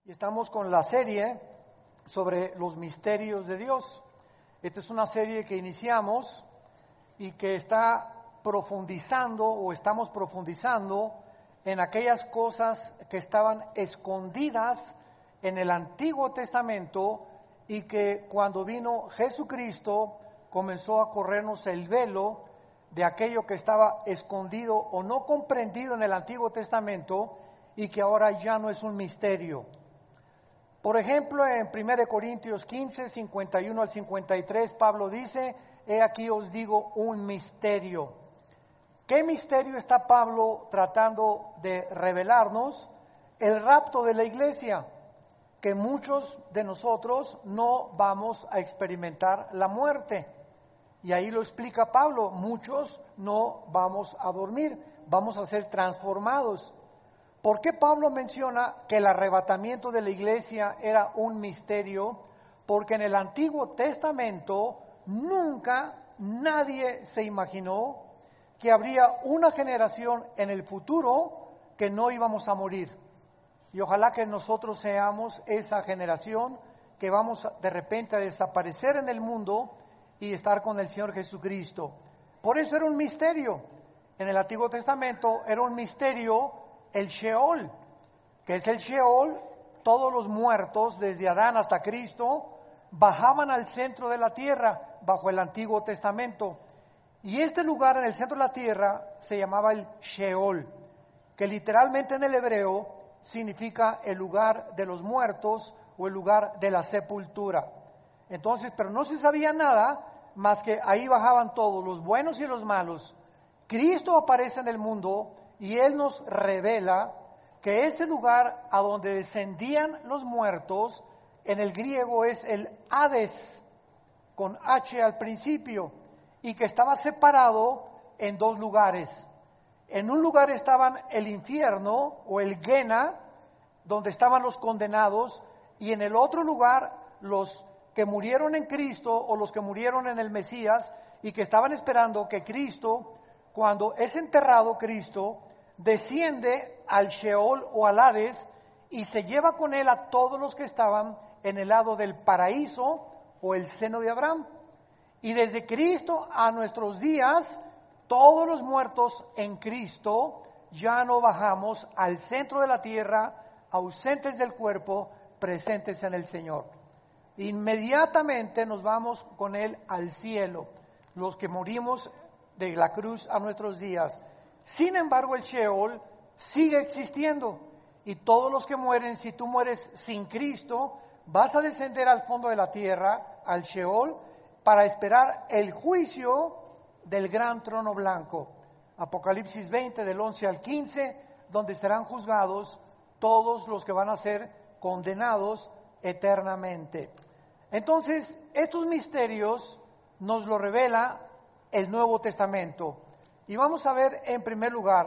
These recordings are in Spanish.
Y estamos con la serie sobre los misterios de Dios. Esta es una serie que iniciamos y que está profundizando o estamos profundizando en aquellas cosas que estaban escondidas en el Antiguo Testamento y que cuando vino Jesucristo comenzó a corrernos el velo de aquello que estaba escondido o no comprendido en el Antiguo Testamento y que ahora ya no es un misterio. Por ejemplo, en 1 Corintios 15, 51 al 53, Pablo dice, he aquí os digo un misterio. ¿Qué misterio está Pablo tratando de revelarnos? El rapto de la iglesia, que muchos de nosotros no vamos a experimentar la muerte. Y ahí lo explica Pablo, muchos no vamos a dormir, vamos a ser transformados. ¿Por qué Pablo menciona que el arrebatamiento de la iglesia era un misterio? Porque en el Antiguo Testamento nunca nadie se imaginó que habría una generación en el futuro que no íbamos a morir. Y ojalá que nosotros seamos esa generación que vamos de repente a desaparecer en el mundo y estar con el Señor Jesucristo. Por eso era un misterio. En el Antiguo Testamento era un misterio el Sheol, que es el Sheol, todos los muertos, desde Adán hasta Cristo, bajaban al centro de la tierra, bajo el Antiguo Testamento. Y este lugar en el centro de la tierra se llamaba el Sheol, que literalmente en el hebreo significa el lugar de los muertos o el lugar de la sepultura. Entonces, pero no se sabía nada más que ahí bajaban todos, los buenos y los malos. Cristo aparece en el mundo y Él nos revela que ese lugar a donde descendían los muertos, en el griego es el Hades, con H al principio, y que estaba separado en dos lugares. En un lugar estaban el infierno o el Gehenna, donde estaban los condenados, y en el otro lugar los que murieron en Cristo o los que murieron en el Mesías y que estaban esperando que Cristo, cuando es enterrado Cristo, desciende al Sheol o al Hades y se lleva con él a todos los que estaban en el lado del paraíso o el seno de Abraham. Y desde Cristo a nuestros días, todos los muertos en Cristo ya no bajamos al centro de la tierra, ausentes del cuerpo, presentes en el Señor. Inmediatamente nos vamos con él al cielo, los que morimos de la cruz a nuestros días. Sin embargo, el Sheol sigue existiendo y todos los que mueren, si tú mueres sin Cristo, vas a descender al fondo de la tierra, al Sheol, para esperar el juicio del gran trono blanco. Apocalipsis 20, del 11 al 15, donde serán juzgados todos los que van a ser condenados eternamente. Entonces, estos misterios nos lo revela el Nuevo Testamento. Y vamos a ver en primer lugar,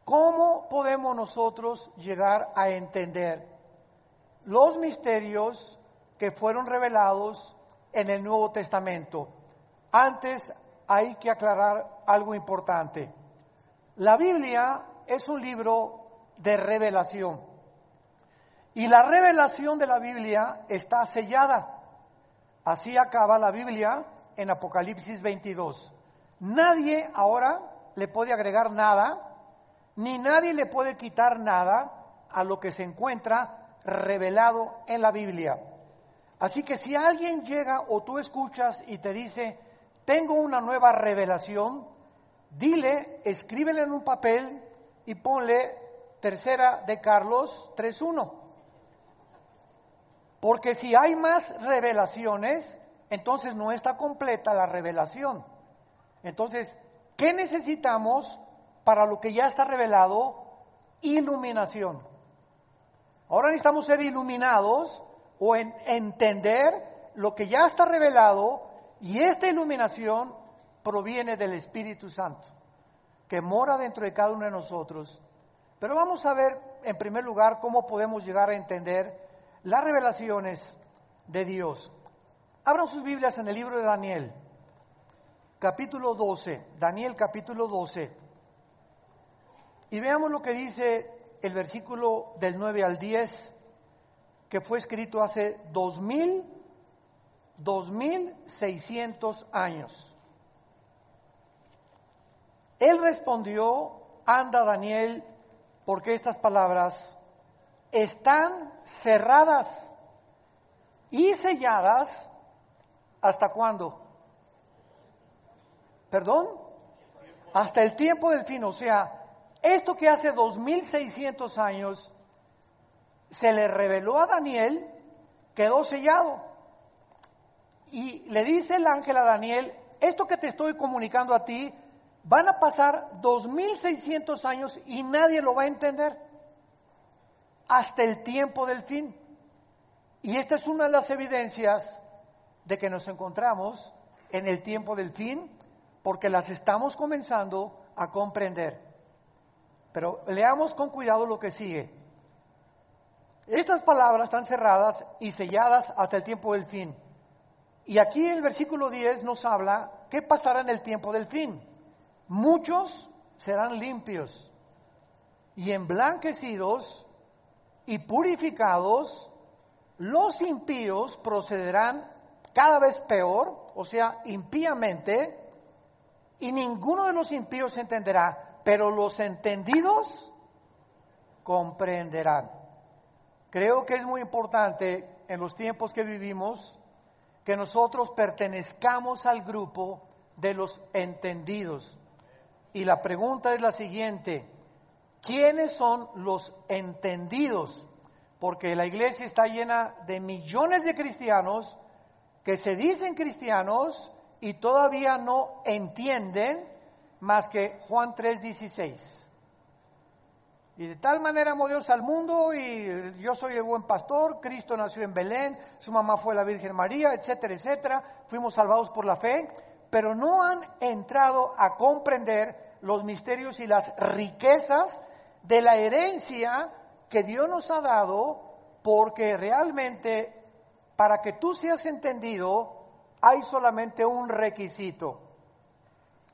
¿cómo podemos nosotros llegar a entender los misterios que fueron revelados en el Nuevo Testamento? Antes hay que aclarar algo importante. La Biblia es un libro de revelación. Y la revelación de la Biblia está sellada. Así acaba la Biblia en Apocalipsis 22. Nadie ahora le puede agregar nada, ni nadie le puede quitar nada a lo que se encuentra revelado en la Biblia. Así que si alguien llega o tú escuchas y te dice, tengo una nueva revelación, dile, escríbele en un papel y ponle Tercera de Carlos 3:1. Porque si hay más revelaciones, entonces no está completa la revelación. Entonces, ¿qué necesitamos para lo que ya está revelado? Iluminación. Ahora necesitamos ser iluminados o entender lo que ya está revelado, y esta iluminación proviene del Espíritu Santo, que mora dentro de cada uno de nosotros. Pero vamos a ver, en primer lugar, cómo podemos llegar a entender las revelaciones de Dios. Abran sus Biblias en el libro de Daniel, capítulo 12, Daniel capítulo 12, y veamos lo que dice el versículo del 9 al 10, que fue escrito hace 2600 años. Él respondió: anda, Daniel, porque estas palabras están cerradas y selladas. ¿Hasta cuándo? ¿Perdón? Hasta el tiempo del fin. O sea, esto que hace 2600 años se le reveló a Daniel, quedó sellado. Y le dice el ángel a Daniel: esto que te estoy comunicando a ti, van a pasar 2600 años y nadie lo va a entender hasta el tiempo del fin. Y esta es una de las evidencias de que nos encontramos en el tiempo del fin, porque las estamos comenzando a comprender. Pero leamos con cuidado lo que sigue. Estas palabras están cerradas y selladas hasta el tiempo del fin. Y aquí el versículo 10 nos habla qué pasará en el tiempo del fin. Muchos serán limpios y emblanquecidos y purificados. Los impíos procederán cada vez peor, o sea, impíamente, y ninguno de los impíos entenderá, pero los entendidos comprenderán. Creo que es muy importante en los tiempos que vivimos que nosotros pertenezcamos al grupo de los entendidos. Y la pregunta es la siguiente: ¿quiénes son los entendidos? Porque la iglesia está llena de millones de cristianos que se dicen cristianos y todavía no entienden más que Juan 3:16. Y de tal manera amó Dios al mundo, y yo soy el buen pastor, Cristo nació en Belén, su mamá fue la Virgen María, etcétera, etcétera. Fuimos salvados por la fe, pero no han entrado a comprender los misterios y las riquezas de la herencia que Dios nos ha dado, porque realmente para que tú seas entendido hay solamente un requisito.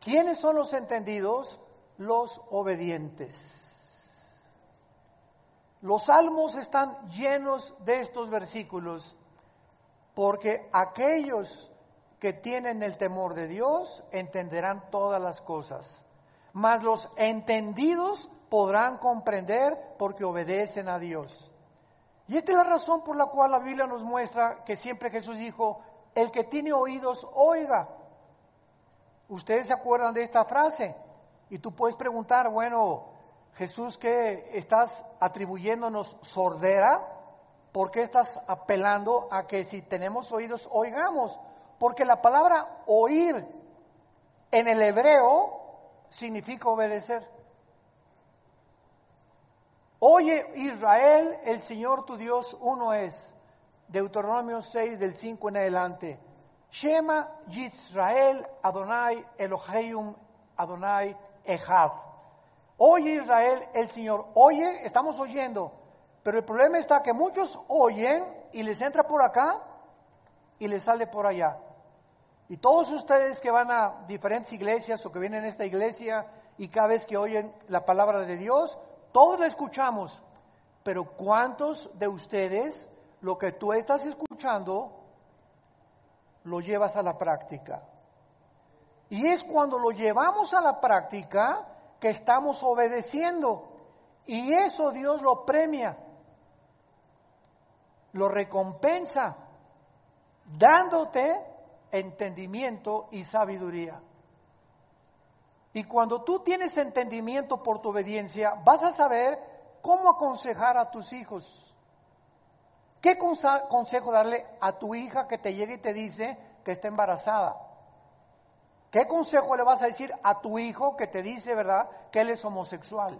¿Quiénes son los entendidos? Los obedientes. Los salmos están llenos de estos versículos, porque aquellos que tienen el temor de Dios entenderán todas las cosas, mas los entendidos podrán comprender porque obedecen a Dios. Y esta es la razón por la cual la Biblia nos muestra que siempre Jesús dijo: el que tiene oídos, oiga. Ustedes se acuerdan de esta frase, y tú puedes preguntar: bueno, Jesús, ¿qué estás atribuyéndonos sordera? ¿Por qué estás apelando a que si tenemos oídos, oigamos? Porque la palabra oír en el hebreo significa obedecer. Oye Israel, el Señor tu Dios uno es. Deuteronomio 6 del 5 en adelante. Shema Yisrael Adonai Elohim Adonai Echad. Oye Israel, el Señor. Oye, estamos oyendo, pero el problema está que muchos oyen y les entra por acá y les sale por allá. Y todos ustedes que van a diferentes iglesias o que vienen a esta iglesia y cada vez que oyen la palabra de Dios, todos la escuchamos, pero ¿cuántos de ustedes lo que tú estás escuchando lo llevas a la práctica? Y es cuando lo llevamos a la práctica que estamos obedeciendo, y eso Dios lo premia, lo recompensa, dándote entendimiento y sabiduría. Y cuando tú tienes entendimiento por tu obediencia, vas a saber cómo aconsejar a tus hijos. ¿Qué consejo darle a tu hija que te llegue y te dice que está embarazada? ¿Qué consejo le vas a decir a tu hijo que te dice, verdad, que él es homosexual?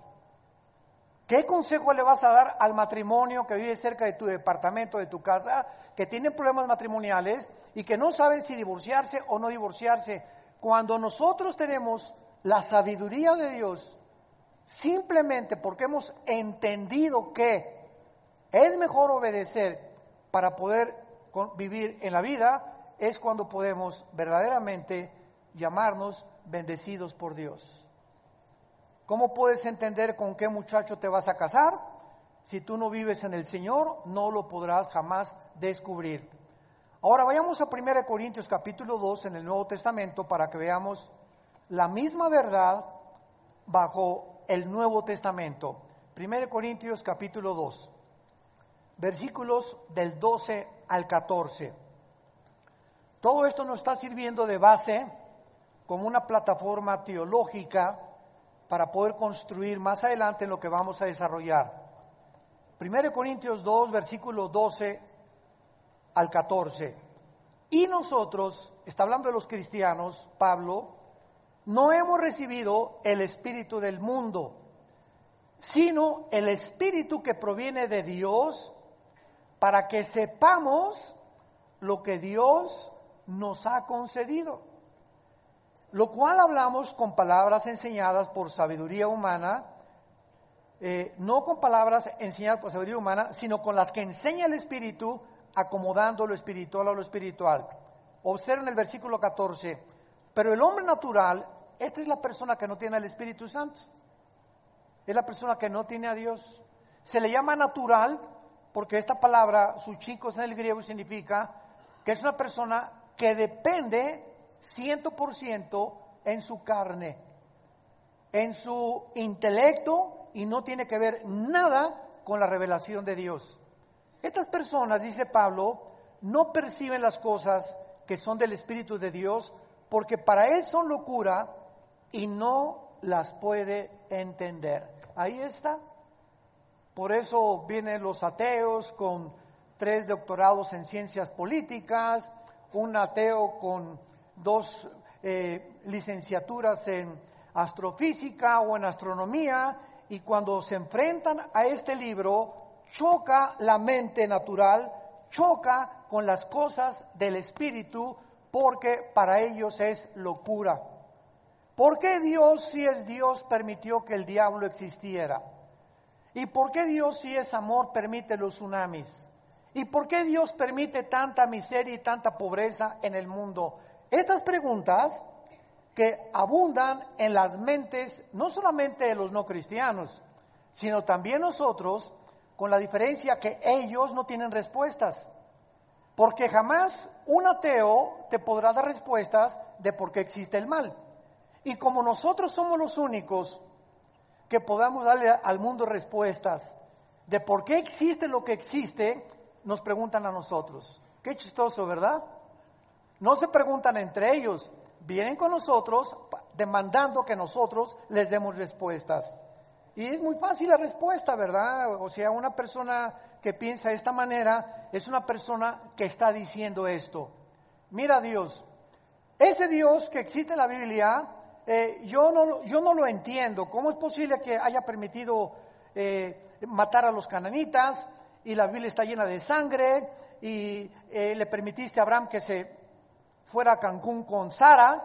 ¿Qué consejo le vas a dar al matrimonio que vive cerca de tu departamento, de tu casa, que tiene problemas matrimoniales y que no saben si divorciarse o no divorciarse? Cuando nosotros tenemos la sabiduría de Dios, simplemente porque hemos entendido que es mejor obedecer para poder vivir en la vida, es cuando podemos verdaderamente llamarnos bendecidos por Dios. ¿Cómo puedes entender con qué muchacho te vas a casar? Si tú no vives en el Señor, no lo podrás jamás descubrir. Ahora vayamos a 1 Corintios capítulo 2 en el Nuevo Testamento para que veamos la misma verdad bajo el Nuevo Testamento. 1 Corintios capítulo 2, versículos del 12 al 14. Todo esto nos está sirviendo de base como una plataforma teológica para poder construir más adelante en lo que vamos a desarrollar. 1 Corintios 2, versículo 12 al 14. Y nosotros, está hablando de los cristianos, Pablo, no hemos recibido el espíritu del mundo, sino el espíritu que proviene de Dios, para que sepamos lo que Dios nos ha concedido. Lo cual hablamos con palabras enseñadas por sabiduría humana, no con palabras enseñadas por sabiduría humana, sino con las que enseña el Espíritu, acomodando lo espiritual a lo espiritual. Observen el versículo 14. Pero el hombre natural, esta es la persona que no tiene el Espíritu Santo. Es la persona que no tiene a Dios. Se le llama natural porque esta palabra, suchikos en el griego, significa que es una persona que depende 100% en su carne, en su intelecto, y no tiene que ver nada con la revelación de Dios. Estas personas, dice Pablo, no perciben las cosas que son del Espíritu de Dios, porque para él son locura y no las puede entender. Ahí está. Por eso vienen los ateos con 3 doctorados en ciencias políticas, un ateo con 2 licenciaturas en astrofísica o en astronomía, y cuando se enfrentan a este libro, choca la mente natural, choca con las cosas del Espíritu, porque para ellos es locura. ¿Por qué Dios, si es Dios, permitió que el diablo existiera? ¿Y por qué Dios, si es amor, permite los tsunamis? ¿Y por qué Dios permite tanta miseria y tanta pobreza en el mundo? Estas preguntas que abundan en las mentes, no solamente de los no cristianos, sino también nosotros, con la diferencia que ellos no tienen respuestas. Porque jamás un ateo te podrá dar respuestas de por qué existe el mal. Y como nosotros somos los únicos que podamos darle al mundo respuestas de por qué existe lo que existe, nos preguntan a nosotros. Qué chistoso, ¿verdad? No se preguntan entre ellos, vienen con nosotros demandando que nosotros les demos respuestas. Y es muy fácil la respuesta, ¿verdad? O sea, una persona que piensa de esta manera es una persona que está diciendo esto. Mira Dios, ese Dios que existe en la Biblia, yo no lo entiendo. ¿Cómo es posible que haya permitido matar a los cananitas y la Biblia está llena de sangre y le permitiste a Abraham que se fuera a Cancún con Sara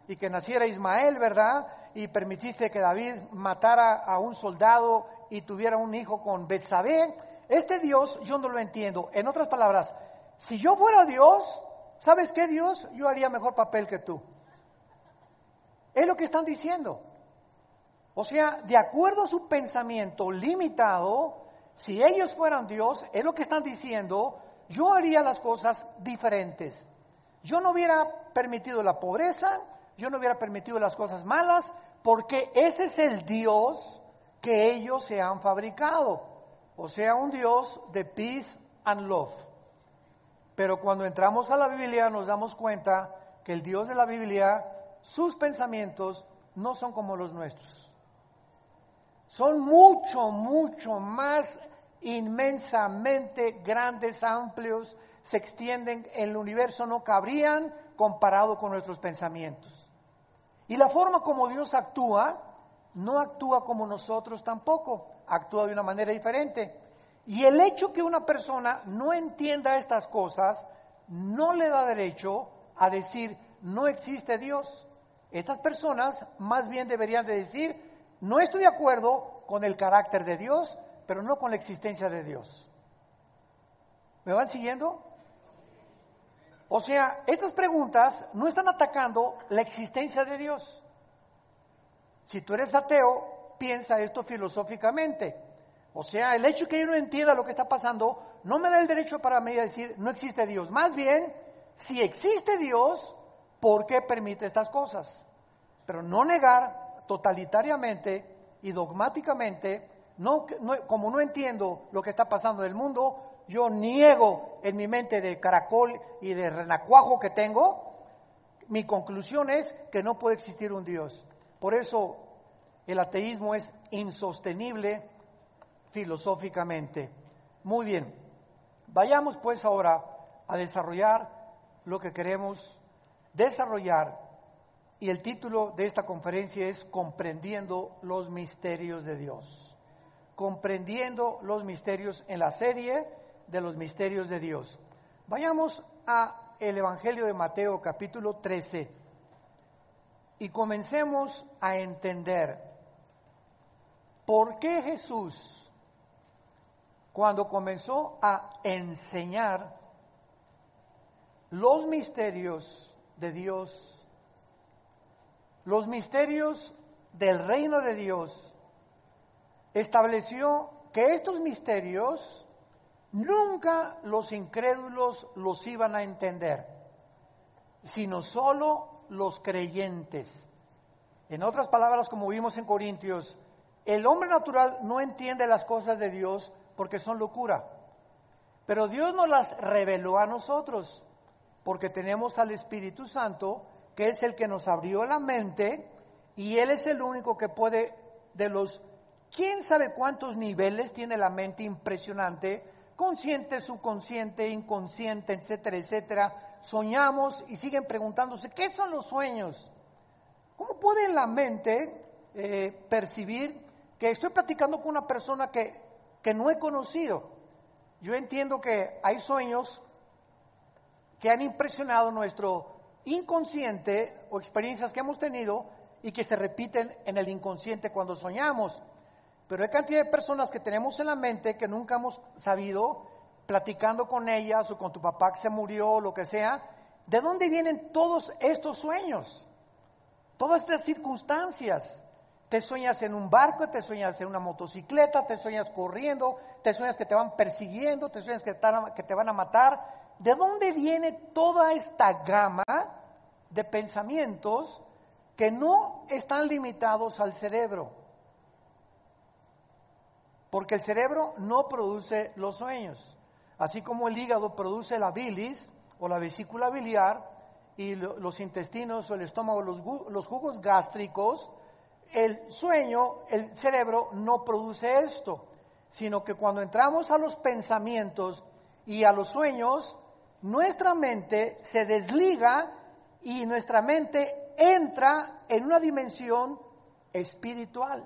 y que naciera Ismael, ¿verdad? Y permitiste que David matara a un soldado y tuviera un hijo con Betsabé? Este Dios yo no lo entiendo. En otras palabras, si yo fuera Dios, ¿sabes qué, Dios? Yo haría mejor papel que tú. Es lo que están diciendo. O sea, de acuerdo a su pensamiento limitado, si ellos fueran Dios, es lo que están diciendo, yo haría las cosas diferentes. Yo no hubiera permitido la pobreza, yo no hubiera permitido las cosas malas, porque ese es el Dios que ellos se han fabricado. O sea, un Dios de peace and love. Pero cuando entramos a la Biblia nos damos cuenta que el Dios de la Biblia, sus pensamientos no son como los nuestros. Son mucho más inmensamente grandes, amplios, se extienden, el universo no cabrían comparado con nuestros pensamientos. Y la forma como Dios actúa, no actúa como nosotros tampoco, actúa de una manera diferente. Y el hecho que una persona no entienda estas cosas, no le da derecho a decir, no existe Dios. Estas personas más bien deberían de decir, no estoy de acuerdo con el carácter de Dios, pero no con la existencia de Dios. ¿Me van siguiendo? O sea, estas preguntas no están atacando la existencia de Dios. Si tú eres ateo, piensa esto filosóficamente. O sea, el hecho de que yo no entienda lo que está pasando no me da el derecho para mí a decir no existe Dios. Más bien, si existe Dios, ¿por qué permite estas cosas? Pero no negar totalitariamente y dogmáticamente, como no entiendo lo que está pasando en el mundo, yo niego en mi mente de caracol y de renacuajo que tengo, mi conclusión es que no puede existir un Dios. Por eso el ateísmo es insostenible filosóficamente. Muy bien, vayamos pues ahora a desarrollar lo que queremos desarrollar, y el título de esta conferencia es Comprendiendo los Misterios de Dios. Comprendiendo los misterios en la serie de los misterios de Dios. Vayamos a el Evangelio de Mateo capítulo 13 y comencemos a entender por qué Jesús, cuando comenzó a enseñar los misterios de Dios, los misterios del reino de Dios, estableció que estos misterios nunca los incrédulos los iban a entender, sino solo los creyentes. En otras palabras, como vimos en Corintios, el hombre natural no entiende las cosas de Dios porque son locura, pero Dios nos las reveló a nosotros, porque tenemos al Espíritu Santo, que es el que nos abrió la mente, y Él es el único que puede, de los quién sabe cuántos niveles tiene la mente impresionante, consciente, subconsciente, inconsciente, etcétera, etcétera. Soñamos y siguen preguntándose, ¿qué son los sueños? ¿Cómo puede la mente percibir que estoy platicando con una persona que no he conocido? Yo entiendo que hay sueños que han impresionado nuestro inconsciente o experiencias que hemos tenido y que se repiten en el inconsciente cuando soñamos. Pero hay cantidad de personas que tenemos en la mente que nunca hemos sabido, platicando con ellas o con tu papá que se murió o lo que sea, ¿de dónde vienen todos estos sueños? Todas estas circunstancias. Te sueñas en un barco, te sueñas en una motocicleta, te sueñas corriendo, te sueñas que te van persiguiendo, te sueñas que te van a matar. ¿De dónde viene toda esta gama de pensamientos que no están limitados al cerebro? Porque el cerebro no produce los sueños, así como el hígado produce la bilis o la vesícula biliar y los intestinos o el estómago, los jugos gástricos. El sueño, el cerebro no produce esto, sino que cuando entramos a los pensamientos y a los sueños, nuestra mente se desliga y nuestra mente entra en una dimensión espiritual,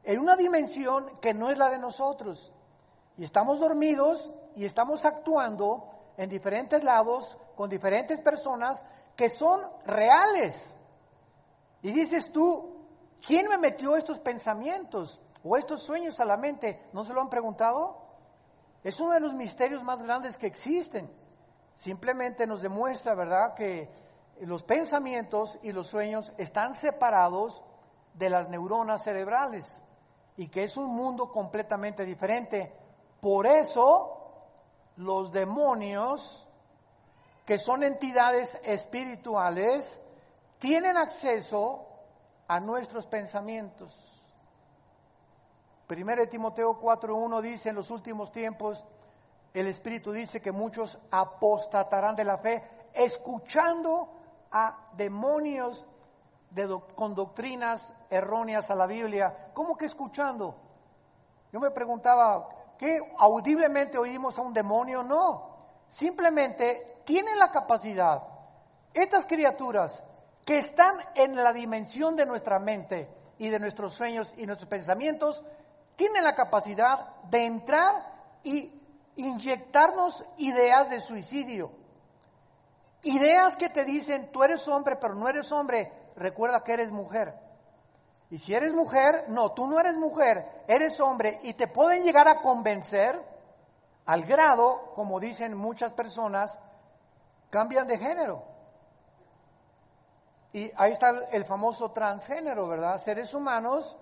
en una dimensión que no es la de nosotros. Y estamos dormidos y estamos actuando en diferentes lados con diferentes personas que son reales. Y dices tú, ¿quién me metió estos pensamientos o estos sueños a la mente? ¿No se lo han preguntado? Es uno de los misterios más grandes que existen. Simplemente nos demuestra, ¿verdad?, que los pensamientos y los sueños están separados de las neuronas cerebrales y que es un mundo completamente diferente. Por eso, los demonios, que son entidades espirituales, tienen acceso a nuestros pensamientos. 1 Timoteo 4:1 dice, en los últimos tiempos, el Espíritu dice que muchos apostatarán de la fe, escuchando a demonios con doctrinas erróneas a la Biblia. ¿Cómo que escuchando? Yo me preguntaba, ¿qué audiblemente oímos a un demonio? No, simplemente tienen la capacidad, estas criaturas que están en la dimensión de nuestra mente y de nuestros sueños y nuestros pensamientos, tienen la capacidad de entrar y inyectarnos ideas de suicidio. Ideas que te dicen, tú eres hombre, pero no eres hombre, recuerda que eres mujer. Y si eres mujer, no, tú no eres mujer, eres hombre, y te pueden llegar a convencer al grado, como dicen muchas personas, cambian de género. Y ahí está el famoso transgénero, ¿verdad? Seres humanos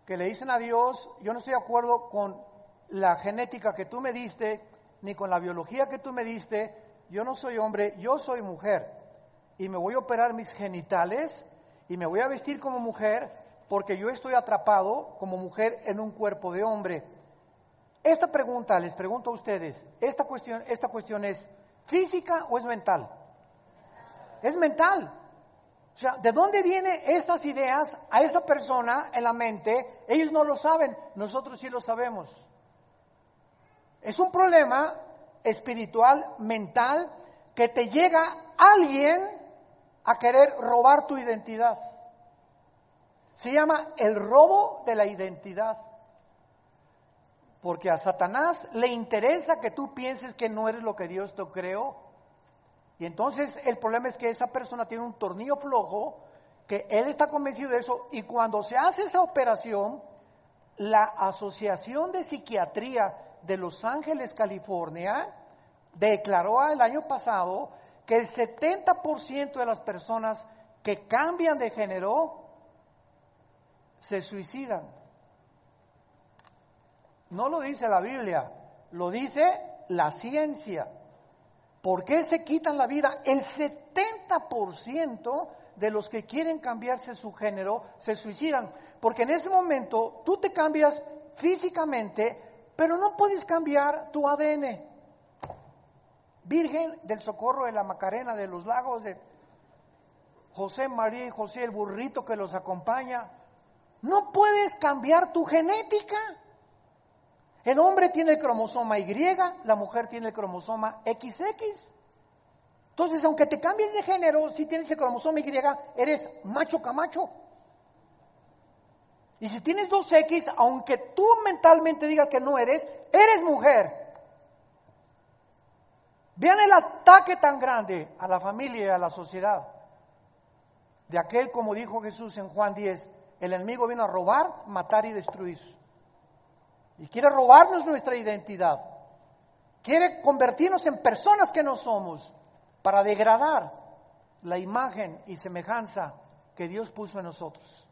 que le dicen a Dios, yo no estoy de acuerdo con la genética que tú me diste, ni con la biología que tú me diste, yo no soy hombre, yo soy mujer, y me voy a operar mis genitales, y me voy a vestir como mujer, porque yo estoy atrapado como mujer en un cuerpo de hombre. Esta pregunta, les pregunto a ustedes, ¿esta cuestión es física o es mental? Es mental. O sea, ¿de dónde vienen estas ideas a esa persona en la mente? Ellos no lo saben, nosotros sí lo sabemos. Es un problema espiritual, mental, que te llega alguien a querer robar tu identidad. Se llama el robo de la identidad. Porque a Satanás le interesa que tú pienses que no eres lo que Dios te creó. Y entonces el problema es que esa persona tiene un tornillo flojo, que él está convencido de eso, y cuando se hace esa operación, la Asociación de Psiquiatría de Los Ángeles, California, declaró el año pasado que el 70% de las personas que cambian de género se suicidan. No lo dice la Biblia, lo dice la ciencia. ¿Por qué se quitan la vida? El 70% de los que quieren cambiarse su género se suicidan, porque en ese momento tú te cambias físicamente, pero no puedes cambiar tu ADN. Virgen del Socorro de la Macarena, de los Lagos, de José, María y José, el burrito que los acompaña, no puedes cambiar tu genética. El hombre tiene el cromosoma Y, la mujer tiene el cromosoma XX. Entonces, aunque te cambies de género, si tienes el cromosoma Y, eres macho camacho. Y si tienes 2X, aunque tú mentalmente digas que no eres mujer. Vean el ataque tan grande a la familia y a la sociedad. De aquel, como dijo Jesús en Juan 10, el enemigo vino a robar, matar y destruir. Y quiere robarnos nuestra identidad. Quiere convertirnos en personas que no somos, para degradar la imagen y semejanza que Dios puso en nosotros.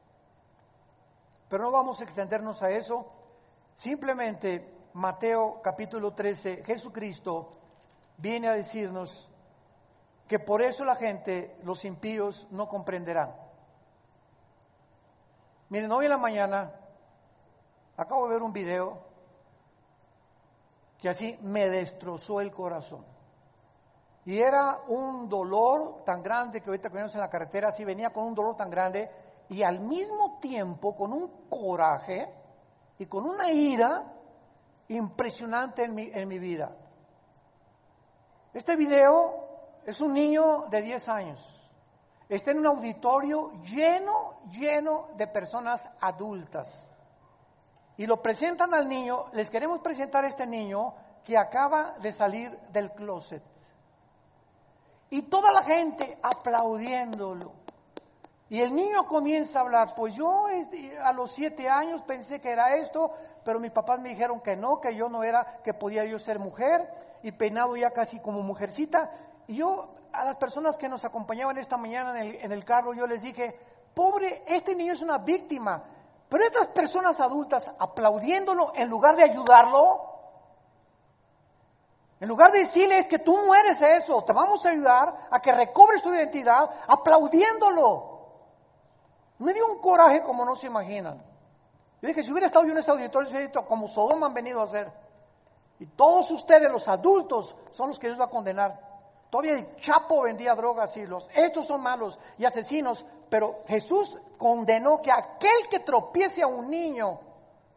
Pero no vamos a extendernos a eso. Simplemente, Mateo capítulo 13, Jesucristo viene a decirnos que por eso la gente, los impíos, no comprenderán. Miren, hoy en la mañana acabo de ver un video que así me destrozó el corazón. Y era un dolor tan grande que ahorita que venimos en la carretera, así venía con un dolor tan grande y al mismo tiempo con un coraje y con una ira impresionante en mi vida. Este video es un niño de 10 años. Está en un auditorio lleno de personas adultas. Y lo presentan al niño, les queremos presentar a este niño que acaba de salir del closet. Y toda la gente aplaudiéndolo. Y el niño comienza a hablar, pues yo a los 7 años pensé que era esto, pero mis papás me dijeron que no, que yo no era, que podía yo ser mujer, y peinado ya casi como mujercita. Y yo, a las personas que nos acompañaban esta mañana en el carro, yo les dije, pobre, este niño es una víctima, pero estas personas adultas aplaudiéndolo en lugar de ayudarlo, en lugar de decirle es que tú no eres eso, te vamos a ayudar a que recobres tu identidad, aplaudiéndolo. Me dio un coraje como no se imaginan. Yo dije, si hubiera estado yo en ese auditorio, como Sodoma han venido a hacer. Y todos ustedes, los adultos, son los que Dios va a condenar. Todavía el Chapo vendía drogas y estos son malos y asesinos, pero Jesús condenó que aquel que tropiece a un niño,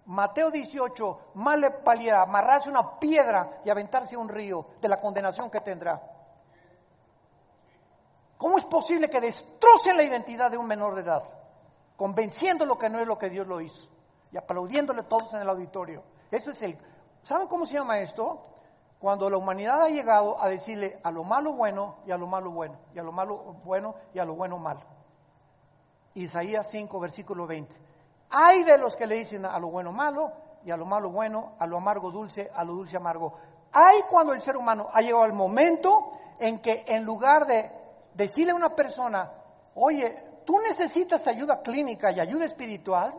Mateo 18, más le valiera amarrarse una piedra y aventarse a un río de la condenación que tendrá. ¿Cómo es posible que destrocen la identidad de un menor de edad, convenciéndolo que no es lo que Dios lo hizo y aplaudiéndole todos en el auditorio? Eso es ¿saben cómo se llama esto? Cuando la humanidad ha llegado a decirle a lo malo bueno y a lo malo bueno, y a lo malo bueno y a lo bueno malo. Isaías 5, versículo 20. Hay de los que le dicen a lo bueno malo y a lo malo bueno, a lo amargo dulce, a lo dulce amargo. Hay cuando el ser humano ha llegado al momento en que en lugar de decirle a una persona, oye, tú necesitas ayuda clínica y ayuda espiritual,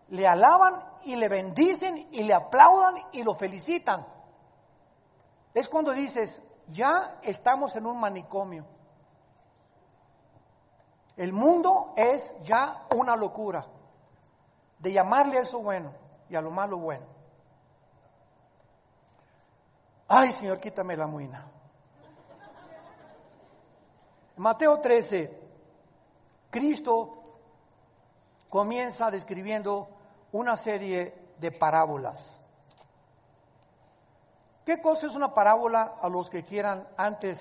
le alaban y le bendicen y le aplaudan y lo felicitan. Es cuando dices, ya estamos en un manicomio. El mundo es ya una locura de llamarle a eso bueno y a lo malo bueno. Ay, Señor, quítame la muina. Mateo 13, Cristo comienza describiendo una serie de parábolas. ¿Qué cosa es una parábola? A los que quieran, antes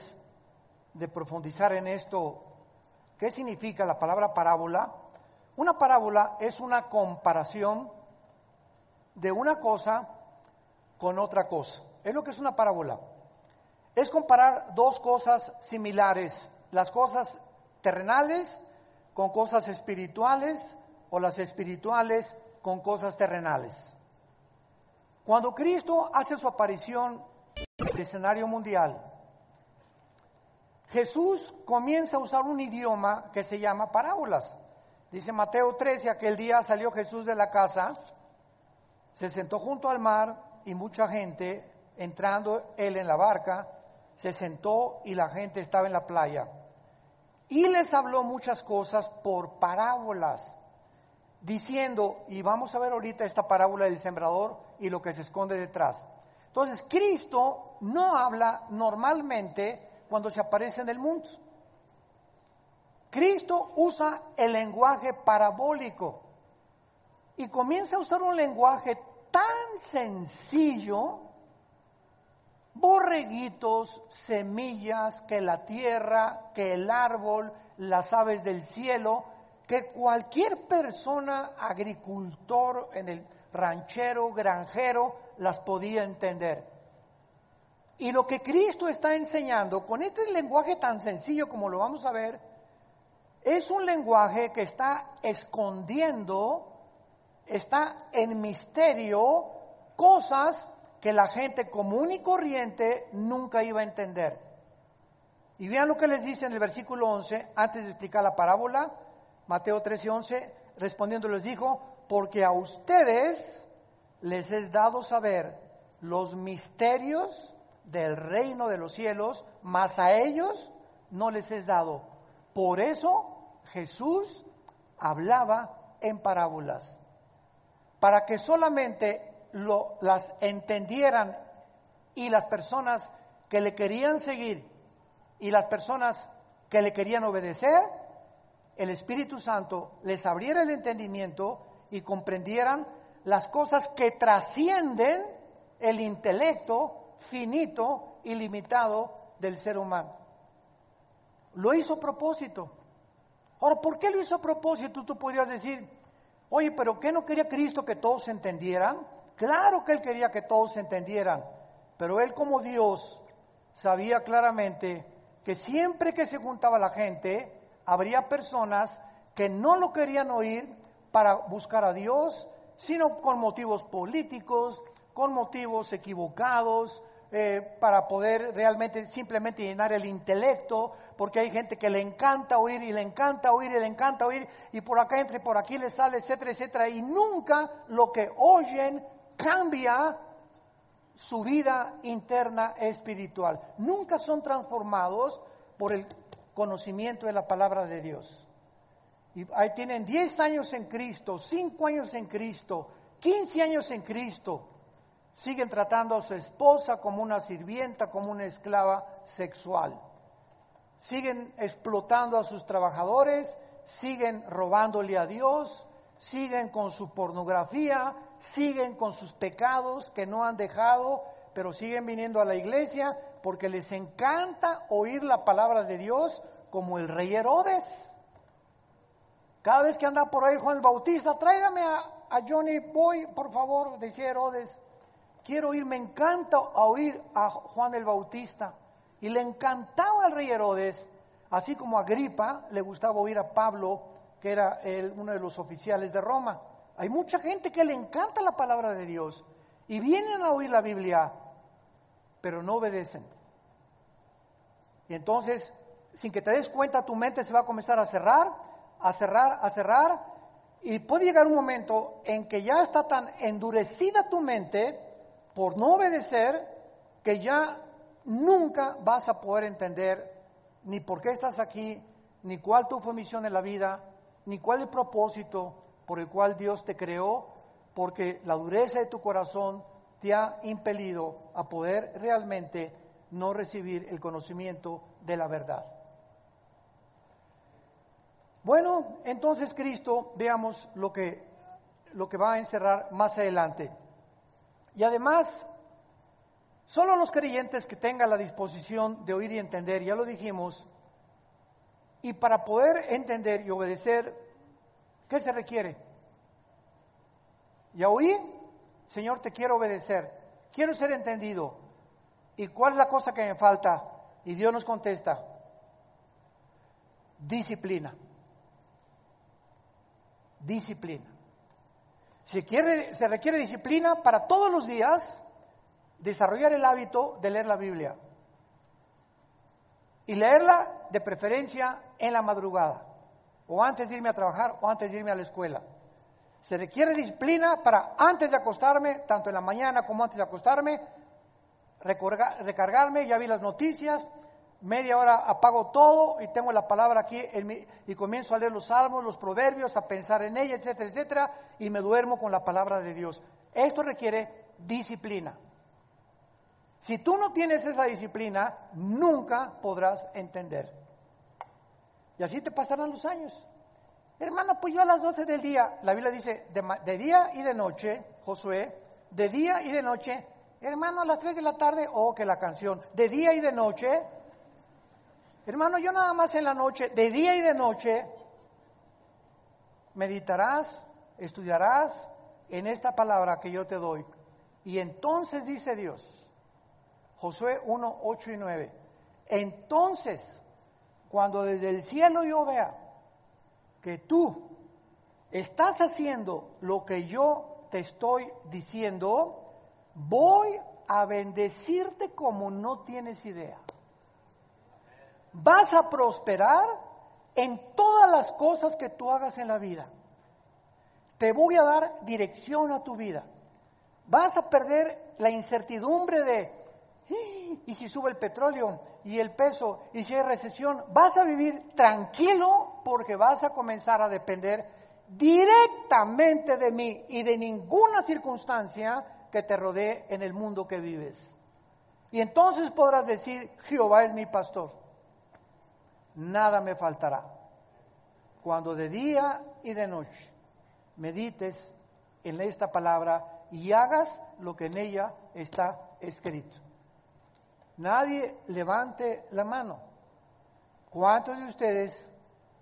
de profundizar en esto, ¿qué significa la palabra parábola? Una parábola es una comparación de una cosa con otra cosa. Es lo que es una parábola. Es comparar dos cosas similares, las cosas terrenales con cosas espirituales o las espirituales con cosas terrenales. Cuando Cristo hace su aparición en el escenario mundial, Jesús comienza a usar un idioma que se llama parábolas. Dice Mateo 13, aquel día salió Jesús de la casa, se sentó junto al mar y mucha gente, entrando él en la barca, se sentó y la gente estaba en la playa. Y les habló muchas cosas por parábolas, diciendo, y vamos a ver ahorita esta parábola del sembrador y lo que se esconde detrás. Entonces, Cristo no habla normalmente cuando se aparece en el mundo. Cristo usa el lenguaje parabólico y comienza a usar un lenguaje tan sencillo, borreguitos, semillas, que la tierra, que el árbol, las aves del cielo, que cualquier persona, agricultor, en el ranchero, granjero, las podía entender. Y lo que Cristo está enseñando con este lenguaje tan sencillo como lo vamos a ver, es un lenguaje que está escondiendo, está en misterio, cosas que la gente común y corriente nunca iba a entender. Y vean lo que les dice en el versículo 11, antes de explicar la parábola, Mateo 13:11, respondiendo les dijo, porque a ustedes les es dado saber los misterios del reino de los cielos, mas a ellos no les es dado. Por eso Jesús hablaba en parábolas, para que solamente las entendieran y las personas que le querían seguir y las personas que le querían obedecer, el Espíritu Santo les abriera el entendimiento y comprendieran las cosas que trascienden el intelecto finito y limitado del ser humano. Lo hizo a propósito. Ahora, ¿por qué lo hizo a propósito? Tú podrías decir, oye, pero ¿qué no quería Cristo que todos entendieran? Claro que Él quería que todos entendieran, pero Él como Dios sabía claramente que siempre que se juntaba la gente, habría personas que no lo querían oír para buscar a Dios, sino con motivos políticos, con motivos equivocados, para poder realmente simplemente llenar el intelecto, porque hay gente que le encanta oír y le encanta oír y le encanta oír, y por acá entra y por aquí le sale, etcétera, etcétera, y nunca lo que oyen cambia su vida interna espiritual. Nunca son transformados por el conocimiento de la palabra de Dios. Y ahí tienen 10 años en Cristo, 5 años en Cristo, 15 años en Cristo. Siguen tratando a su esposa como una sirvienta, como una esclava sexual. Siguen explotando a sus trabajadores, siguen robándole a Dios, siguen con su pornografía, siguen con sus pecados que no han dejado, pero siguen viniendo a la iglesia porque les encanta oír la palabra de Dios, como el rey Herodes. Cada vez que anda por ahí Juan el Bautista, tráigame a Johnny Boy, por favor, decía Herodes. Quiero oír, me encanta oír a Juan el Bautista. Y le encantaba al rey Herodes, así como a Agripa le gustaba oír a Pablo, que era uno de los oficiales de Roma. Hay mucha gente que le encanta la palabra de Dios y vienen a oír la Biblia, pero no obedecen. Y entonces, sin que te des cuenta, tu mente se va a comenzar a cerrar, a cerrar, a cerrar, Y puede llegar un momento en que ya está tan endurecida tu mente por no obedecer que ya nunca vas a poder entender ni por qué estás aquí, ni cuál tu fue misión en la vida, ni cuál el propósito por el cual Dios te creó, porque la dureza de tu corazón te ha impelido a poder realmente no recibir el conocimiento de la verdad. Bueno, entonces Cristo, veamos lo que va a encerrar más adelante. Y además, solo los creyentes que tengan la disposición de oír y entender, ya lo dijimos, y para poder entender y obedecer, ¿qué se requiere? Ya oí, Señor, te quiero obedecer, quiero ser entendido. ¿Y cuál es la cosa que me falta? Y Dios nos contesta, disciplina. Disciplina. Se requiere disciplina para todos los días desarrollar el hábito de leer la Biblia. Y leerla de preferencia en la madrugada, o antes de irme a trabajar, o antes de irme a la escuela. Se requiere disciplina para antes de acostarme, tanto en la mañana como antes de acostarme, recargarme, ya vi las noticias, media hora apago todo y tengo la palabra aquí y comienzo a leer los salmos, los proverbios, a pensar en ella, etcétera, etcétera, y me duermo con la palabra de Dios. Esto requiere disciplina. Si tú no tienes esa disciplina, nunca podrás entender. Y así te pasarán los años. Hermano, pues yo a las 12 del día, la Biblia dice, de día y de noche, Josué, de día y de noche, hermano, a las 3 de la tarde, que la canción, de día y de noche, hermano, yo nada más en la noche, de día y de noche, meditarás, estudiarás en esta palabra que yo te doy. Y entonces dice Dios, Josué 1, 8 y 9, entonces, cuando desde el cielo yo vea que tú estás haciendo lo que yo te estoy diciendo, voy a bendecirte como no tienes idea. Vas a prosperar en todas las cosas que tú hagas en la vida. Te voy a dar dirección a tu vida. Vas a perder la incertidumbre de, ¿y si sube el petróleo y el peso y si hay recesión? Vas a vivir tranquilo porque vas a comenzar a depender directamente de mí y de ninguna circunstancia que te rodee en el mundo que vives. Y entonces podrás decir, Jehová es mi pastor, nada me faltará. Cuando de día y de noche medites en esta palabra y hagas lo que en ella está escrito. Nadie levante la mano. ¿Cuántos de ustedes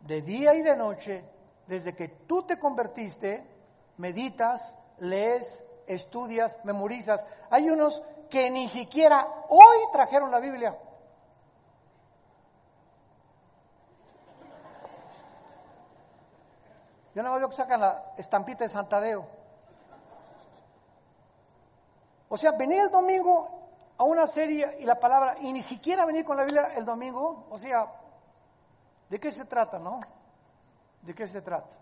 de día y de noche, desde que tú te convertiste, meditas, lees, estudias, memorizas? Hay unos que ni siquiera hoy trajeron la Biblia. Yo no veo que sacan la estampita de Santadeo. O sea, venir el domingo a una serie y la palabra, y ni siquiera venir con la Biblia el domingo, o sea, ¿de qué se trata, no? ¿De qué se trata?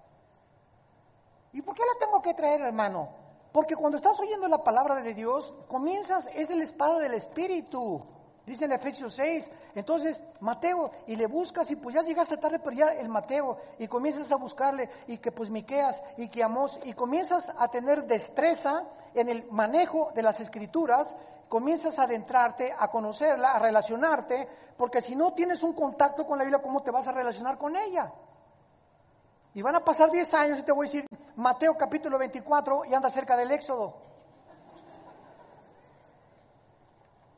¿Y por qué la tengo que traer, hermano? Porque cuando estás oyendo la palabra de Dios, comienzas, es la espada del Espíritu. Dice en Efesios 6, entonces Mateo, y le buscas y pues ya llegaste tarde, pero ya el Mateo, y comienzas a buscarle, y que pues Miqueas, y que Amós, y comienzas a tener destreza en el manejo de las Escrituras, comienzas a adentrarte, a conocerla, a relacionarte, porque si no tienes un contacto con la Biblia, ¿cómo te vas a relacionar con ella? Y van a pasar 10 años y te voy a decir, Mateo capítulo 24, y anda cerca del Éxodo.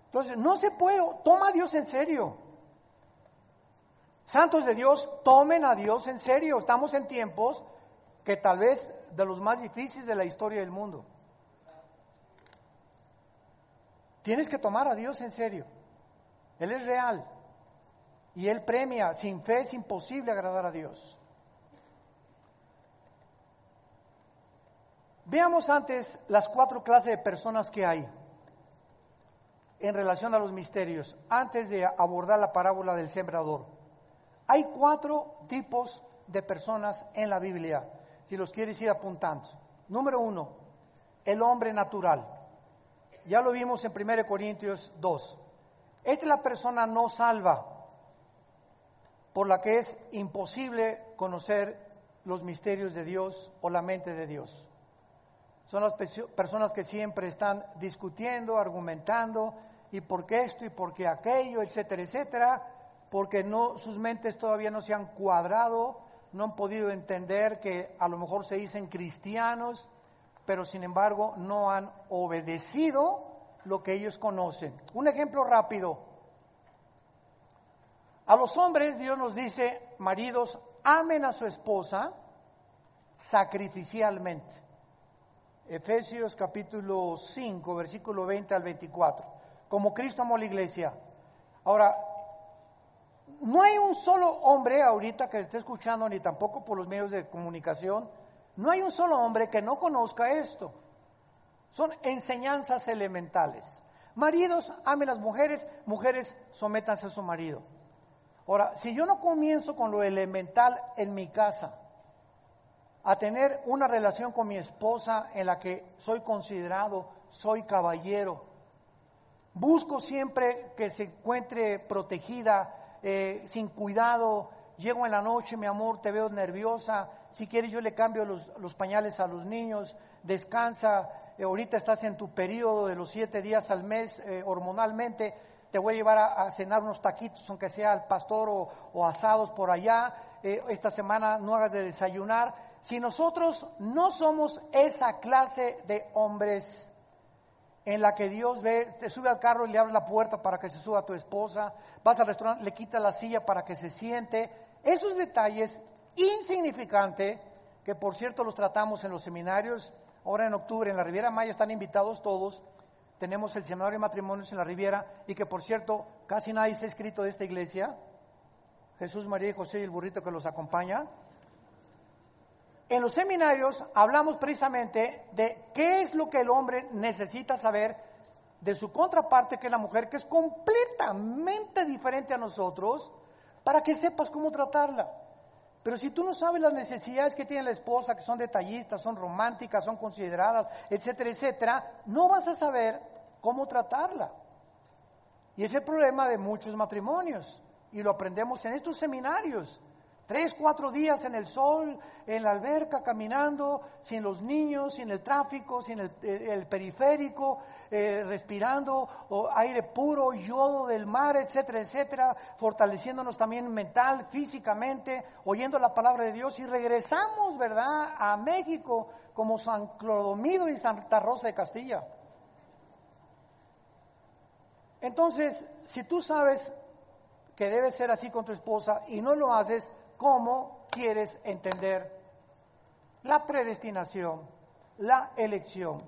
Entonces, no se puede, toma a Dios en serio. Santos de Dios, tomen a Dios en serio. Estamos en tiempos que tal vez de los más difíciles de la historia del mundo. Tienes que tomar a Dios en serio. Él es real. Y Él premia. Sin fe es imposible agradar a Dios. Veamos antes las 4 clases de personas que hay en relación a los misterios, antes de abordar la parábola del sembrador. Hay 4 tipos de personas en la Biblia. si los quieres ir apuntando. Número 1, el hombre natural. Ya lo vimos en 1 Corintios 2. Esta es la persona no salva, por la que es imposible conocer los misterios de Dios o la mente de Dios. Son las personas que siempre están discutiendo, argumentando, y por qué esto y por qué aquello, etcétera, etcétera, porque sus mentes todavía no se han cuadrado, no han podido entender que a lo mejor se dicen cristianos, pero sin embargo no han obedecido lo que ellos conocen. Un ejemplo rápido. A los hombres Dios nos dice, maridos, amen a su esposa sacrificialmente. Efesios capítulo 5, versículo 20 al 24. Como Cristo amó a la iglesia. Ahora, no hay un solo hombre ahorita que esté escuchando, ni tampoco por los medios de comunicación, no hay un solo hombre que no conozca esto. Son enseñanzas elementales. Maridos, amen a las mujeres, mujeres, sométanse a su marido. Ahora, si yo no comienzo con lo elemental en mi casa, a tener una relación con mi esposa en la que soy considerado, soy caballero, busco siempre que se encuentre protegida, sin cuidado, llego en la noche, mi amor, te veo nerviosa, si quieres yo le cambio los pañales a los niños, descansa, ahorita estás en tu periodo de los 7 días al mes hormonalmente, te voy a llevar a cenar unos taquitos, aunque sea al pastor o asados por allá, esta semana no hagas de desayunar. Si nosotros no somos esa clase de hombres en la que Dios ve, te sube al carro y le abre la puerta para que se suba a tu esposa, vas al restaurante, le quita la silla para que se siente, esos detalles insignificantes, que por cierto los tratamos en los seminarios, ahora en octubre en la Riviera Maya están invitados todos, tenemos el seminario de matrimonios en la Riviera, y que por cierto casi nadie está inscrito de esta iglesia, Jesús, María y José y el burrito que los acompaña. En los seminarios hablamos precisamente de qué es lo que el hombre necesita saber de su contraparte, que es la mujer, que es completamente diferente a nosotros, para que sepas cómo tratarla. Pero si tú no sabes las necesidades que tiene la esposa, que son detallistas, son románticas, son consideradas, etcétera, etcétera, no vas a saber cómo tratarla. Y es el problema de muchos matrimonios, y lo aprendemos en estos seminarios. 3, 4 días en el sol, en la alberca, caminando, sin los niños, sin el tráfico, sin el periférico, respirando aire puro, yodo del mar, etcétera, etcétera, fortaleciéndonos también mental, físicamente, oyendo la palabra de Dios, y regresamos, ¿verdad?, a México como San Clodomiro y Santa Rosa de Castilla. Entonces, si tú sabes que debe ser así con tu esposa y no lo haces, ¿cómo quieres entender la predestinación, la elección,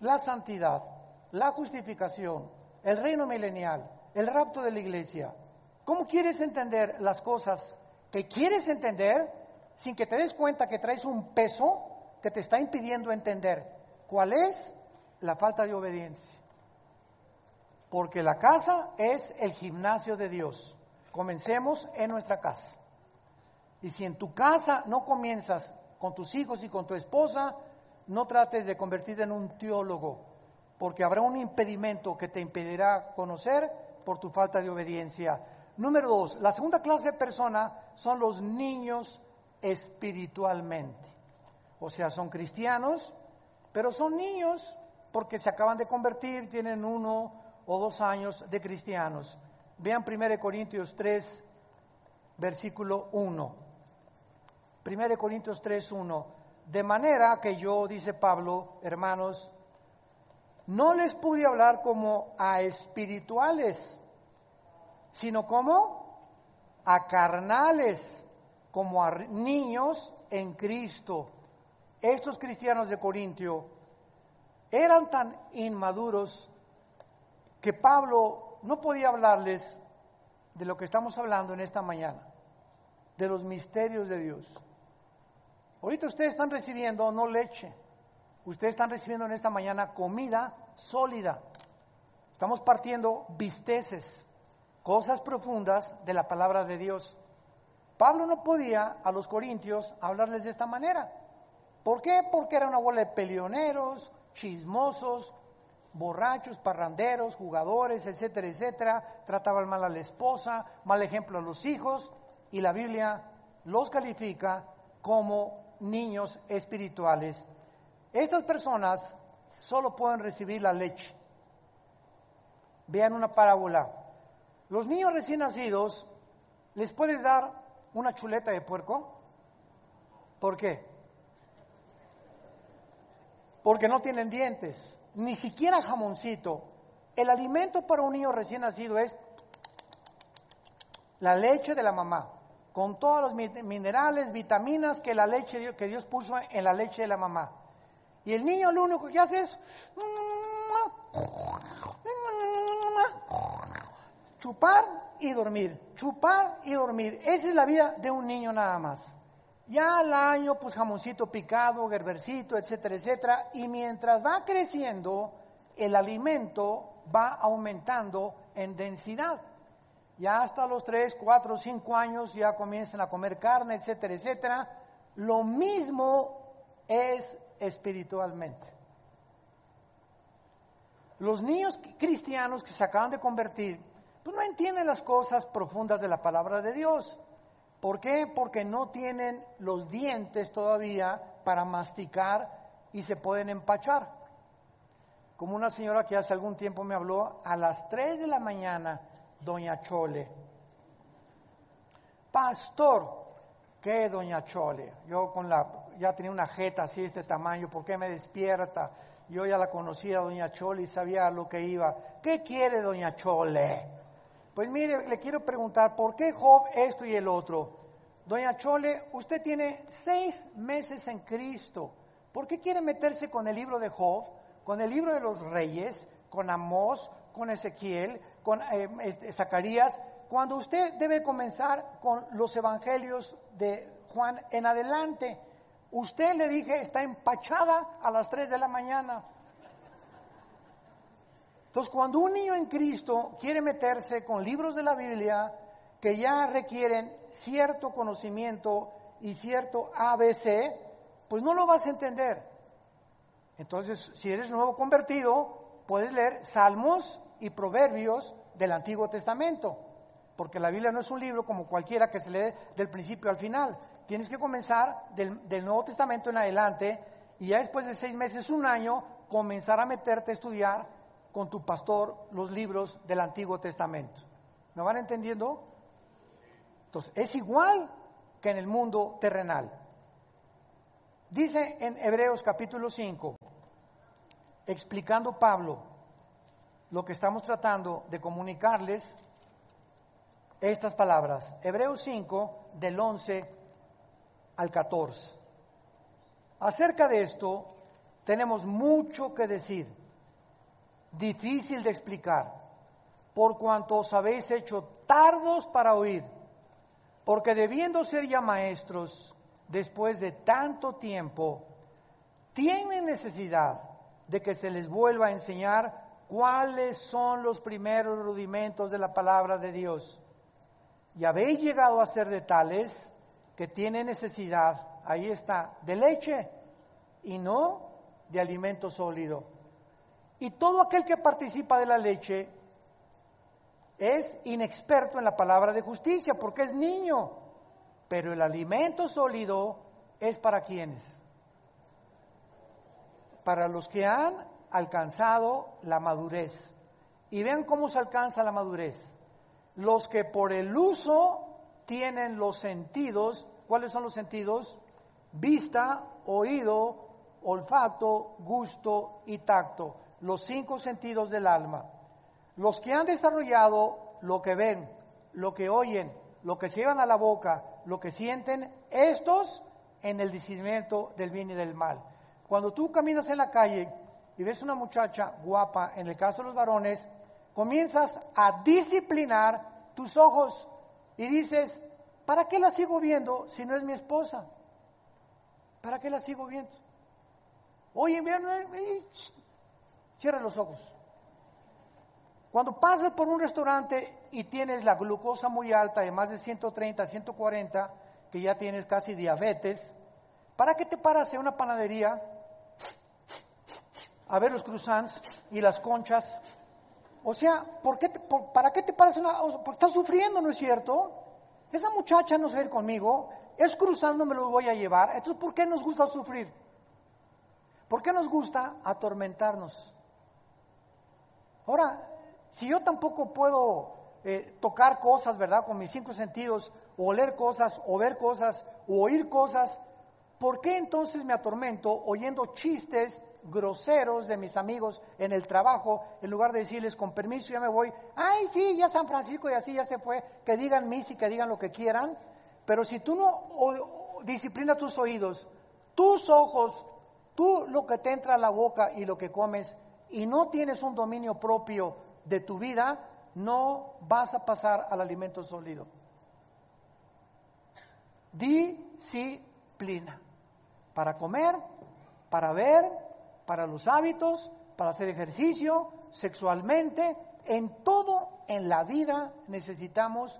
la santidad, la justificación, el reino milenial, el rapto de la iglesia? ¿Cómo quieres entender las cosas que quieres entender sin que te des cuenta que traes un peso que te está impidiendo entender? ¿Cuál es? La falta de obediencia. Porque la casa es el gimnasio de Dios. Comencemos en nuestra casa. Y si en tu casa no comienzas con tus hijos y con tu esposa, no trates de convertirte en un teólogo, porque habrá un impedimento que te impedirá conocer por tu falta de obediencia. Número 2, la segunda clase de persona son los niños espiritualmente. O sea, son cristianos, pero son niños porque se acaban de convertir, tienen 1 o 2 años de cristianos. Vean 1 Corintios 3, versículo 1. 1 Corintios 3, 1. De manera que yo, dice Pablo, hermanos, no les pude hablar como a espirituales, sino como a carnales, como a niños en Cristo. Estos cristianos de Corintio eran tan inmaduros que Pablo no podía hablarles de lo que estamos hablando en esta mañana, de los misterios de Dios. Ahorita ustedes están recibiendo no leche, ustedes están recibiendo en esta mañana comida sólida. Estamos partiendo bisteces, cosas profundas de la palabra de Dios. Pablo no podía a los corintios hablarles de esta manera. ¿Por qué? Porque era una bola de peleoneros, chismosos, borrachos, parranderos, jugadores, etcétera, etcétera. Trataban mal a la esposa, mal ejemplo a los hijos, y la Biblia los califica como niños espirituales. Estas personas solo pueden recibir la leche. Vean una parábola. Los niños recién nacidos, ¿les puedes dar una chuleta de puerco? ¿Por qué? Porque no tienen dientes, ni siquiera jamoncito. El alimento para un niño recién nacido es la leche de la mamá, con todos los minerales, vitaminas que la leche que Dios puso en la leche de la mamá. Y el niño lo único que hace es chupar y dormir, chupar y dormir. Esa es la vida de un niño nada más. Ya al año, pues jamoncito picado, gerbercito, etcétera, etcétera. Y mientras va creciendo, el alimento va aumentando en densidad. Ya hasta los 3, 4, 5 años ya comienzan a comer carne, etcétera, etcétera. Lo mismo es espiritualmente. Los niños cristianos que se acaban de convertir, pues no entienden las cosas profundas de la palabra de Dios. ¿Por qué? Porque no tienen los dientes todavía para masticar y se pueden empachar. Como una señora que hace algún tiempo me habló a las 3 de la mañana, doña Chole. Pastor, ¿qué doña Chole? Yo ya tenía una jeta así de este tamaño, ¿por qué me despierta? Yo ya la conocía, doña Chole, y sabía lo que iba. ¿Qué quiere doña Chole? Pues mire, le quiero preguntar, ¿por qué Job esto y el otro? Doña Chole, usted tiene 6 meses en Cristo. ¿Por qué quiere meterse con el libro de Job, con el libro de los reyes, con Amós, con Ezequiel, con Zacarías, cuando usted debe comenzar con los evangelios de Juan en adelante? Usted, le dije, está empachada a las 3 de la mañana. Entonces, cuando un niño en Cristo quiere meterse con libros de la Biblia que ya requieren cierto conocimiento y cierto ABC, pues no lo vas a entender. Entonces, si eres nuevo convertido, puedes leer Salmos y Proverbios del Antiguo Testamento, porque la Biblia no es un libro como cualquiera que se lee del principio al final. Tienes que comenzar del Nuevo Testamento en adelante, y ya después de 6 meses, un año, comenzar a meterte a estudiar con tu pastor los libros del Antiguo Testamento. ¿Me van entendiendo? Entonces, es igual que en el mundo terrenal. Dice en Hebreos capítulo 5, explicando Pablo lo que estamos tratando de comunicarles, estas palabras. Hebreos 5, del 11 al 14. Acerca de esto, tenemos mucho que decir, difícil de explicar, por cuanto os habéis hecho tardos para oír, porque debiendo ser ya maestros, después de tanto tiempo, tienen necesidad de que se les vuelva a enseñar cuáles son los primeros rudimentos de la palabra de Dios. Y habéis llegado a ser de tales que tienen necesidad, ahí está, de leche y no de alimento sólido. Y todo aquel que participa de la leche es inexperto en la palabra de justicia, porque es niño. Pero el alimento sólido es para quienes? Para los que han alcanzado la madurez. Y vean cómo se alcanza la madurez. Los que por el uso tienen los sentidos. ¿Cuáles son los sentidos? Vista, oído, olfato, gusto y tacto. Los 5 sentidos del alma. Los que han desarrollado lo que ven, lo que oyen, lo que se llevan a la boca, lo que sienten, estos en el discernimiento del bien y del mal. Cuando tú caminas en la calle y ves una muchacha guapa, en el caso de los varones, comienzas a disciplinar tus ojos y dices, ¿para qué la sigo viendo si no es mi esposa? ¿Para qué la sigo viendo? Oye, cierra los ojos. Cuando pasas por un restaurante y tienes la glucosa muy alta de más de 130, 140, que ya tienes casi diabetes, ¿para qué te paras en una panadería a ver los croissants y las conchas? O sea, ¿para qué te paras porque estás sufriendo, ¿no es cierto? Esa muchacha no se va a ir conmigo, es croissant, no me lo voy a llevar. Entonces, ¿por qué nos gusta sufrir? ¿Por qué nos gusta atormentarnos? Ahora, si yo tampoco puedo tocar cosas, ¿verdad? Con mis 5 sentidos, o oler cosas, o ver cosas, o oír cosas, ¿por qué entonces me atormento oyendo chistes groseros de mis amigos en el trabajo, en lugar de decirles, con permiso, ya me voy, ay, sí, ya San Francisco y así ya se fue, que digan misa y que digan lo que quieran, pero si tú no disciplinas tus oídos, tus ojos, tú lo que te entra a la boca y lo que comes, y no tienes un dominio propio de tu vida, no vas a pasar al alimento sólido. Disciplina. Para comer, para ver, para los hábitos, para hacer ejercicio, sexualmente, en todo en la vida necesitamos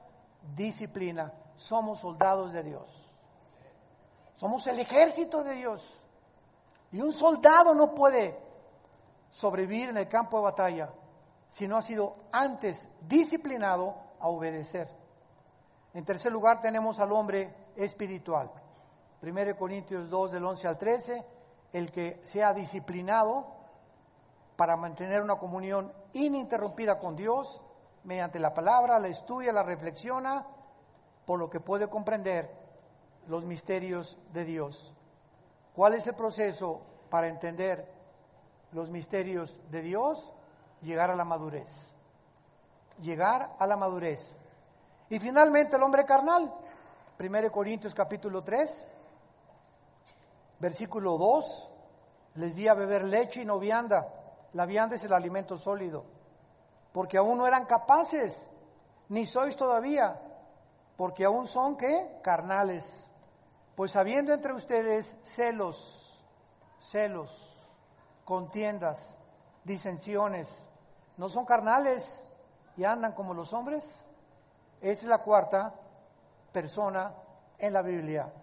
disciplina. Somos soldados de Dios. Somos el ejército de Dios. Y un soldado no puede sobrevivir en el campo de batalla si no ha sido antes disciplinado a obedecer. En tercer lugar tenemos al hombre espiritual. 1 Corintios 2 del 11 al 13, el que sea disciplinado para mantener una comunión ininterrumpida con Dios, mediante la palabra, la estudia, la reflexiona, por lo que puede comprender los misterios de Dios. ¿Cuál es el proceso para entender los misterios de Dios? Llegar a la madurez. Llegar a la madurez. Y finalmente el hombre carnal. 1 Corintios capítulo 3, versículo 2. Les di a beber leche y no vianda. La vianda es el alimento sólido. Porque aún no eran capaces, ni sois todavía, porque aún son, ¿qué? Carnales. Pues habiendo entre ustedes celos, contiendas, disensiones, ¿no son carnales y andan como los hombres? Esa es la cuarta persona en la Biblia.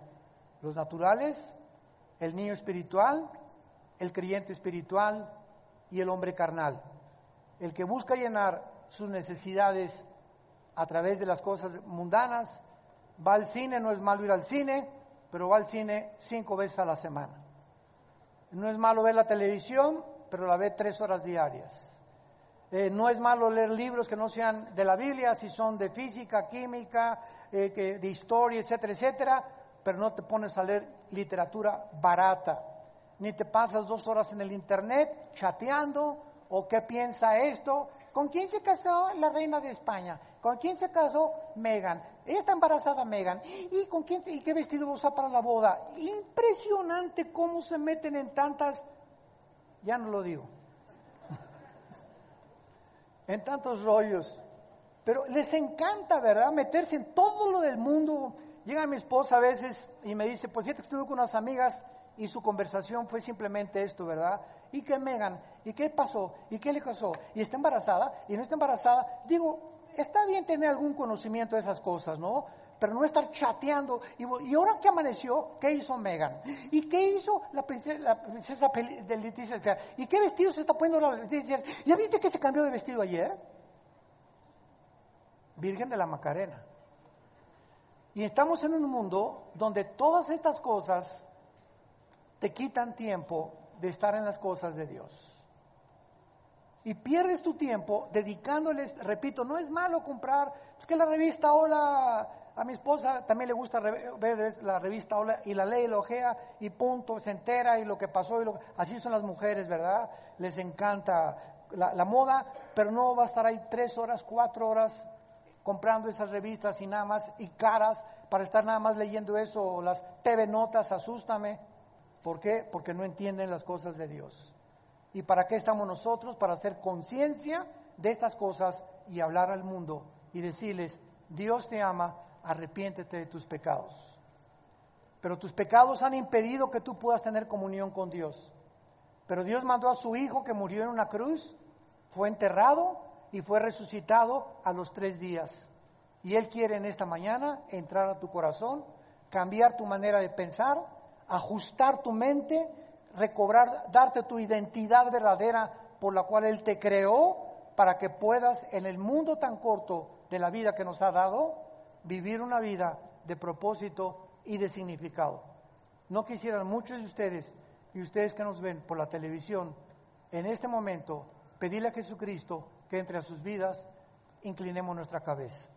Los naturales, el niño espiritual, el creyente espiritual y el hombre carnal. El que busca llenar sus necesidades a través de las cosas mundanas, va al cine, no es malo ir al cine, pero va al cine 5 veces a la semana. No es malo ver la televisión, pero la ve 3 horas diarias. No es malo leer libros que no sean de la Biblia, si son de física, química, de historia, etcétera, etcétera, pero no te pones a leer literatura barata, ni te pasas 2 horas en el internet chateando, o qué piensa esto, ¿con quién se casó la reina de España? ¿Con quién se casó Meghan? Ella está embarazada, Meghan. ¿Y con quién y qué vestido va a usar para la boda? Impresionante cómo se meten en tantas, ya no lo digo, en tantos rollos. Pero les encanta, ¿verdad? Meterse en todo lo del mundo. Llega mi esposa a veces y me dice, pues fíjate que estuve con unas amigas y su conversación fue simplemente esto, ¿verdad? ¿Y qué Meghan? ¿Y qué pasó? ¿Y qué le pasó? ¿Y está embarazada? ¿Y no está embarazada? Digo, está bien tener algún conocimiento de esas cosas, ¿no? Pero no estar chateando. ¿Y ahora qué amaneció? ¿Qué hizo Meghan? ¿Y qué hizo la princesa de Leticia? ¿Y qué vestido se está poniendo la Leticia? ¿Ya viste que se cambió de vestido ayer? Virgen de la Macarena. Y estamos en un mundo donde todas estas cosas te quitan tiempo de estar en las cosas de Dios. Y pierdes tu tiempo dedicándoles, repito, no es malo comprar, es que la revista Hola, a mi esposa también le gusta ver la revista Hola y la lee, la ojea y punto, se entera y lo que pasó, así son las mujeres, ¿verdad? Les encanta la moda, pero no va a estar ahí 3 horas, 4 horas comprando esas revistas y nada más, y caras, para estar nada más leyendo eso, o las TV Notas, asústame. ¿Por qué? Porque no entienden las cosas de Dios. ¿Y para qué estamos nosotros? Para hacer conciencia de estas cosas y hablar al mundo y decirles, Dios te ama, arrepiéntete de tus pecados. Pero tus pecados han impedido que tú puedas tener comunión con Dios. Pero Dios mandó a su Hijo que murió en una cruz, fue enterrado y fue resucitado a los 3 días. Y Él quiere en esta mañana entrar a tu corazón, cambiar tu manera de pensar, ajustar tu mente, recobrar, darte tu identidad verdadera por la cual Él te creó, para que puedas en el mundo tan corto de la vida que nos ha dado, vivir una vida de propósito y de significado. No quisieran muchos de ustedes, y ustedes que nos ven por la televisión, en este momento, pedirle a Jesucristo que entre a sus vidas. Inclinemos nuestra cabeza.